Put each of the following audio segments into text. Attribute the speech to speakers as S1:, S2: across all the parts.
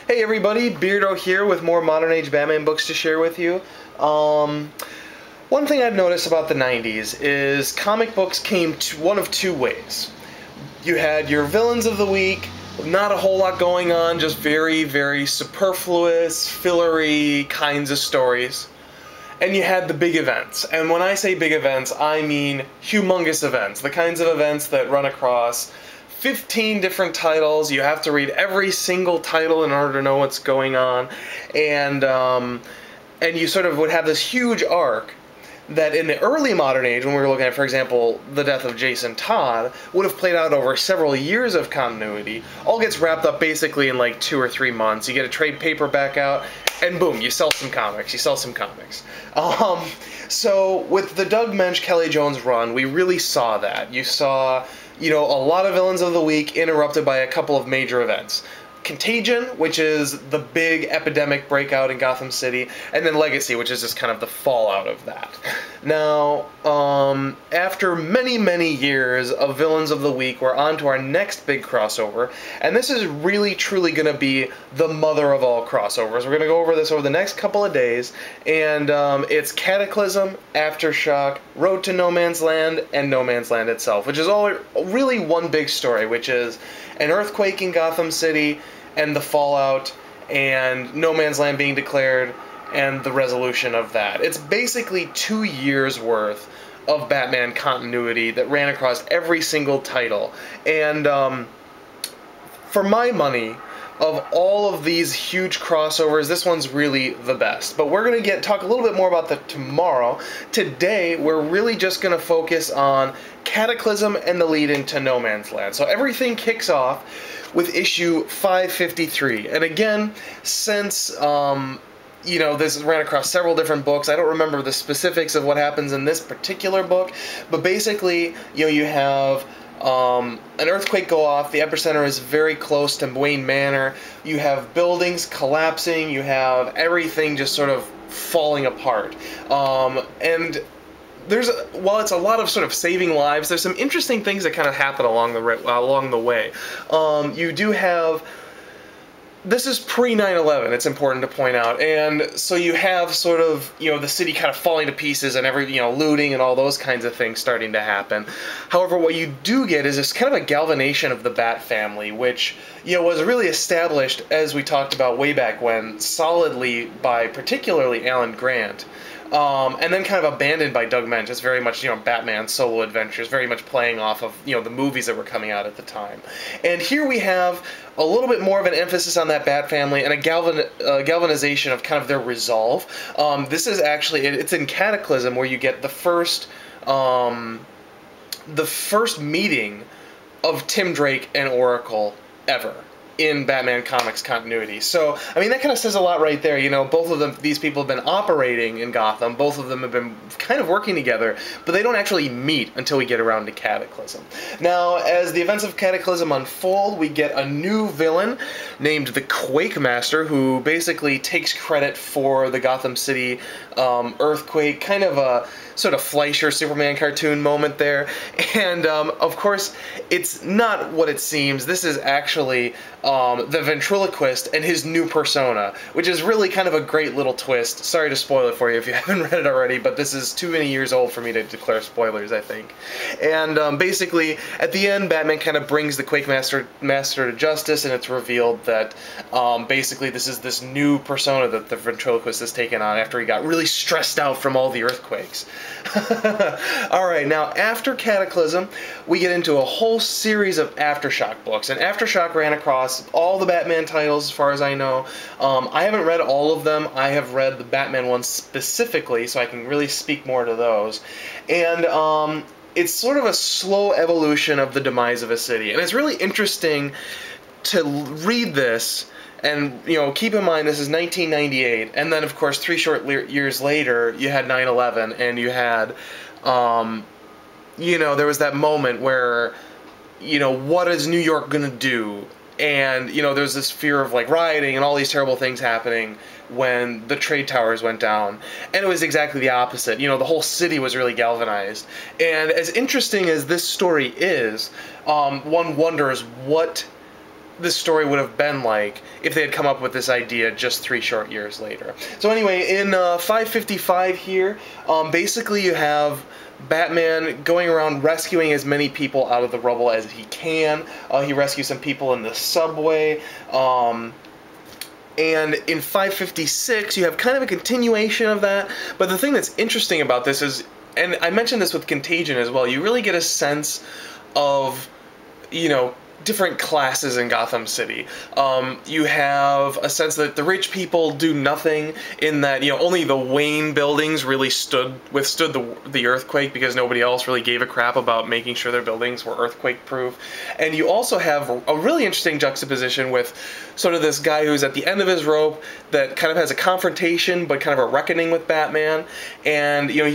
S1: Hey everybody, Beardo here with more modern age Batman books to share with you. One thing I've noticed about the 90s is comic books came one of two ways. You had your villains of the week, not a whole lot going on, just very, very superfluous, fillery kinds of stories. And you had the big events. And when I say big events, I mean humongous events. The kinds of events that run across 15 different titles. You have to read every single title in order to know what's going on. And you sort of would have this huge arc that in the early modern age, when we were looking at, for example, the death of Jason Todd, would have played out over several years of continuity, all gets wrapped up basically in like 2 or 3 months. You get a trade paperback out, and boom, you sell some comics. So with the Doug Moench, Kelly Jones run, we really saw that. You saw, a lot of villains of the week interrupted by a couple of major events. Contagion, which is the big epidemic breakout in Gotham City, and then Legacy, which is just kind of the fallout of that. Now, after many, many years of Villains of the Week, we're on to our next big crossover, and this is really, truly going to be the mother of all crossovers. We're going to go over this over the next couple of days, and it's Cataclysm, Aftershock, Road to No Man's Land, and No Man's Land itself, which is all really one big story, which is an earthquake in Gotham City, and the fallout, and No Man's Land being declared, and the resolution of that. It's basically 2 years worth of Batman continuity that ran across every single title. And for my money, of all of these huge crossovers, this one's really the best. But we're going to talk a little bit more about that tomorrow. Today, we're really just going to focus on Cataclysm and the lead into No Man's Land. So everything kicks off with issue 553. And again, since this ran across several different books, I don't remember the specifics of what happens in this particular book, but basically, you have an earthquake go off. The epicenter is very close to Wayne Manor. You have buildings collapsing. You have everything just sort of falling apart. And while it's a lot of sort of saving lives, there's some interesting things that kind of happen along the way. You do have. This is pre 9/11, it's important to point out, and so you have sort of, the city kind of falling to pieces and looting and all those kinds of things starting to happen. However, what you do get is this kind of a galvanization of the Bat family, which, was really established, as we talked about way back when, solidly by particularly Alan Grant. And then kind of abandoned by Doug Moench. It's very much, Batman solo adventures, very much playing off of, the movies that were coming out at the time. And here we have a little bit more of an emphasis on that Bat family and a galvanization of kind of their resolve. This is actually, it's in Cataclysm where you get the first meeting of Tim Drake and Oracle ever in Batman Comics continuity. So, I mean, that kind of says a lot right there. Both of these people have been operating in Gotham. Both of them have been kind of working together, but they don't actually meet until we get around to Cataclysm. Now, as the events of Cataclysm unfold, we get a new villain named the Quake Master, who basically takes credit for the Gotham City earthquake, kind of a sort of Fleischer Superman cartoon moment there. And, of course, it's not what it seems. This is actually the ventriloquist and his new persona, which is really kind of a great little twist. Sorry to spoil it for you if you haven't read it already, but this is too many years old for me to declare spoilers, I think. And basically, at the end, Batman kind of brings the Quake Master to justice, and it's revealed that basically this is this new persona that the ventriloquist has taken on after he got really stressed out from all the earthquakes. Alright, now after Cataclysm, we get into a whole series of Aftershock books, and Aftershock ran across all the Batman titles as far as I know. I haven't read all of them. I have read the Batman ones specifically, so I can really speak more to those. And it's sort of a slow evolution of the demise of a city, and it's really interesting to read this. And, keep in mind, this is 1998, and then, of course, 3 short years later, you had 9/11, and you had, there was that moment where, what is New York gonna do? And, there's this fear of, rioting and all these terrible things happening when the trade towers went down. And it was exactly the opposite. The whole city was really galvanized. And as interesting as this story is, one wonders what this story would have been like if they had come up with this idea just 3 short years later. So anyway, in 555 here, basically you have Batman going around rescuing as many people out of the rubble as he can. He rescues some people in the subway. And in 556, you have kind of a continuation of that. But the thing that's interesting about this is, and I mentioned this with Contagion as well, you really get a sense of, you know, different classes in Gotham City. You have a sense that the rich people do nothing, in that, you know, only the Wayne buildings really withstood the earthquake, because nobody else really gave a crap about making sure their buildings were earthquake proof. And you also have a really interesting juxtaposition with sort of this guy who's at the end of his rope that kind of has a confrontation but kind of a reckoning with Batman. And, you know,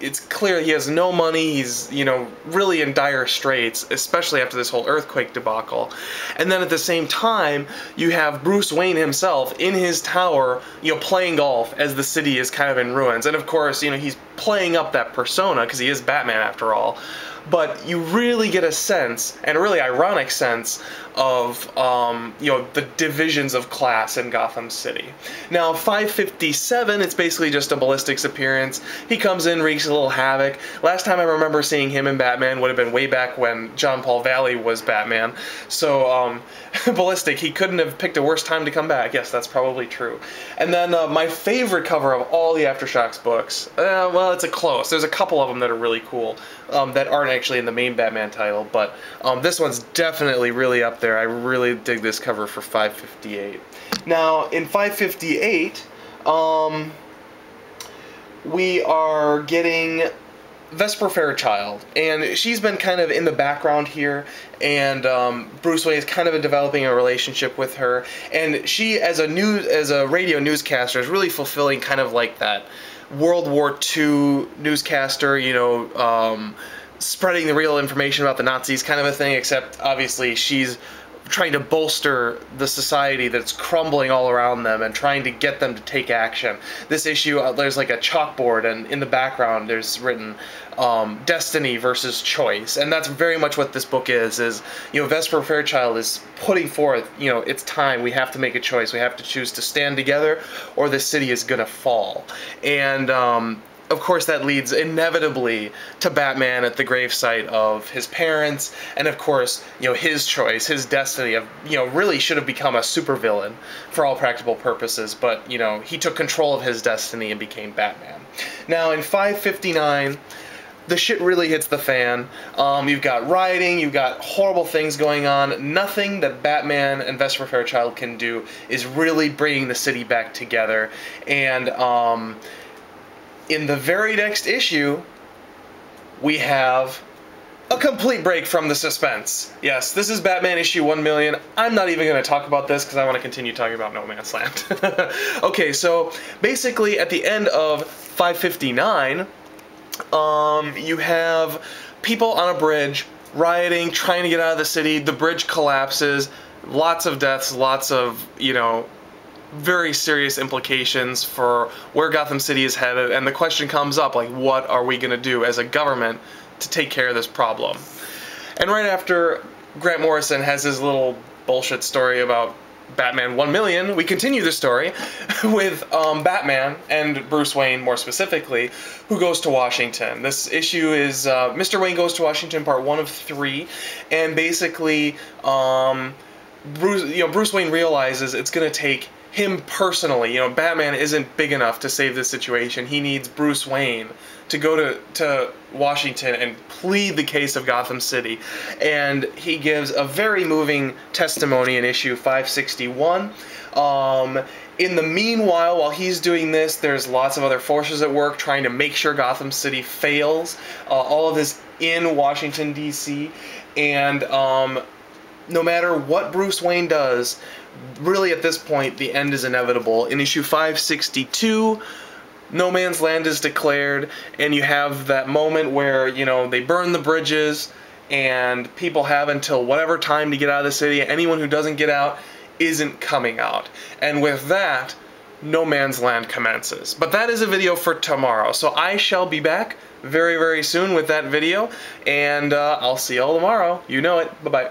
S1: it's clear he has no money. He's, you know, really in dire straits, especially after this whole earthquake debacle. And then at the same time, you have Bruce Wayne himself in his tower, you know, playing golf as the city is kind of in ruins. And of course, you know, he's playing up that persona because he is Batman after all. But you really get a sense, and a really ironic sense, of you know, the divisions of class in Gotham City. Now, 557, it's basically just a Ballistics appearance. He comes in, wreaks a little havoc. Last time I remember seeing him in Batman would have been way back when John Paul Valley was Batman. So, Ballistic, he couldn't have picked a worse time to come back. Yes, that's probably true. And then my favorite cover of all the Aftershocks books, well, it's a close. There's a couple of them that are really cool that aren't actually in the main Batman title, but this one's definitely really up there. I really dig this cover for 558. Now, in 558, we are getting Vesper Fairchild, and she's been kind of in the background here, and Bruce Wayne is kind of developing a relationship with her, and she, as a radio newscaster, is really fulfilling kind of like that World War II newscaster, you know, spreading the real information about the Nazis kind of a thing, except obviously she's trying to bolster the society that's crumbling all around them and trying to get them to take action. This issue, there's like a chalkboard, and in the background there's written destiny versus choice, and that's very much what this book is, you know, Vesper Fairchild is putting forth, you know, it's time, we have to make a choice, we have to choose to stand together or the city is gonna fall. And of course, that leads inevitably to Batman at the gravesite of his parents, and of course, you know, his choice, his destiny of, you know, really should have become a supervillain for all practical purposes, but, you know, he took control of his destiny and became Batman. Now, in 559, the shit really hits the fan. You've got rioting, you've got horrible things going on. Nothing that Batman and Vesper Fairchild can do is really bringing the city back together, and, in the very next issue, we have a complete break from the suspense. Yes, this is Batman issue 1,000,000. I'm not even going to talk about this because I want to continue talking about No Man's Land. Okay, so basically at the end of 559, you have people on a bridge rioting, trying to get out of the city. The bridge collapses. Lots of deaths, lots of, you know, very serious implications for where Gotham City is headed, and the question comes up, like, what are we going to do as a government to take care of this problem? And right after Grant Morrison has his little bullshit story about Batman 1,000,000, we continue the story with Batman and Bruce Wayne, more specifically, who goes to Washington. This issue is Mr. Wayne Goes to Washington, part 1 of 3, and basically Bruce Wayne realizes it's going to take him personally. You know, Batman isn't big enough to save this situation. He needs Bruce Wayne to go to Washington and plead the case of Gotham City. And he gives a very moving testimony in issue 561. In the meanwhile, while he's doing this, there's lots of other forces at work trying to make sure Gotham City fails. All of this in Washington, D.C. And no matter what Bruce Wayne does, really at this point, the end is inevitable. In issue 562, No Man's Land is declared, and you have that moment where, you know, they burn the bridges, and people have until whatever time to get out of the city. Anyone who doesn't get out isn't coming out. And with that, No Man's Land commences. But that is a video for tomorrow, so I shall be back very, very soon with that video, and I'll see you all tomorrow. You know it. Bye-bye.